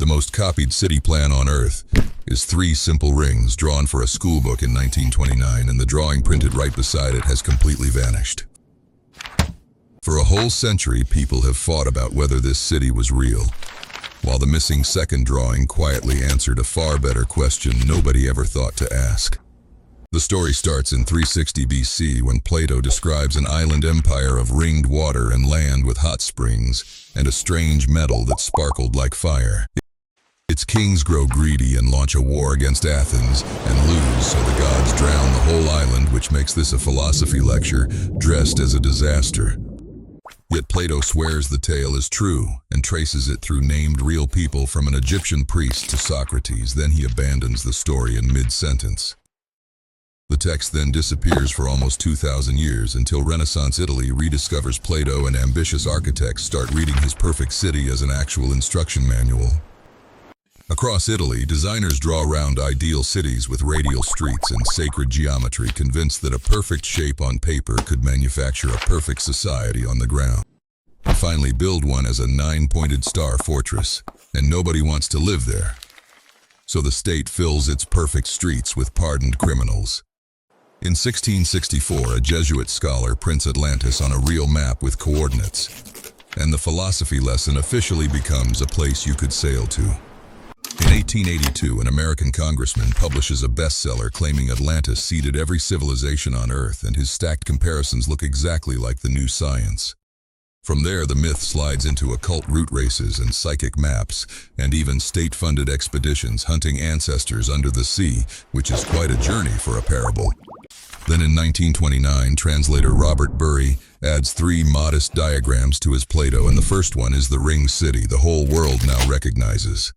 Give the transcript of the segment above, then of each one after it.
most copied city plan on Earth is 3 simple rings drawn for a school book in 1929, and the drawing printed right beside it has completely vanished. For a whole century, people have fought about whether this city was real, while the missing second drawing quietly answered a far better question nobody ever thought to ask. The story starts in 360 BC when Plato describes an island empire of ringed water and land with hot springs and a strange metal that sparkled like fire. Its kings grow greedy and launch a war against Athens and lose, so the gods drown the whole island, which makes this a philosophy lecture dressed as a disaster. Yet Plato swears the tale is true and traces it through named real people, from an Egyptian priest to Socrates. Then he abandons the story in mid-sentence. The text then disappears for almost 2,000 years until Renaissance Italy rediscovers Plato and ambitious architects start reading his perfect city as an actual instruction manual. Across Italy, designers draw round ideal cities with radial streets and sacred geometry, convinced that a perfect shape on paper could manufacture a perfect society on the ground. They finally build one as a 9-pointed star fortress, and nobody wants to live there. So the state fills its perfect streets with pardoned criminals. In 1664, a Jesuit scholar prints Atlantis on a real map with coordinates, and the philosophy lesson officially becomes a place you could sail to. In 1882, an American congressman publishes a bestseller claiming Atlantis seeded every civilization on Earth, and his stacked comparisons look exactly like the new science. From there, the myth slides into occult route races and psychic maps, and even state-funded expeditions hunting ancestors under the sea, which is quite a journey for a parable. Then in 1929, translator Robert Bury adds 3 modest diagrams to his Plato, and the first one is the ring city the whole world now recognizes.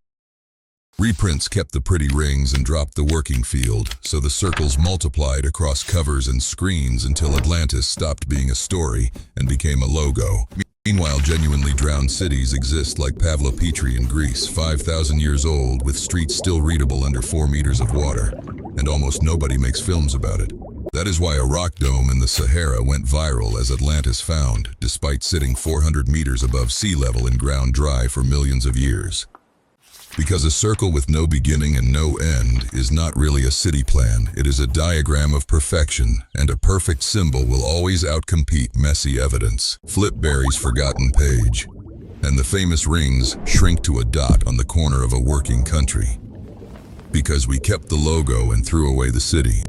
Reprints kept the pretty rings and dropped the working field, so the circles multiplied across covers and screens until Atlantis stopped being a story and became a logo. Meanwhile, genuinely drowned cities exist, like Pavlopetri in Greece, 5,000 years old, with streets still readable under 4 meters of water, and almost nobody makes films about it. That is why a rock dome in the Sahara went viral as Atlantis found, despite sitting 400 meters above sea level and ground dry for millions of years. Because a circle with no beginning and no end is not really a city plan, it is a diagram of perfection, and a perfect symbol will always outcompete messy evidence. Flip Berry's forgotten page, and the famous rings shrink to a dot on the corner of a working country. Because we kept the logo and threw away the city.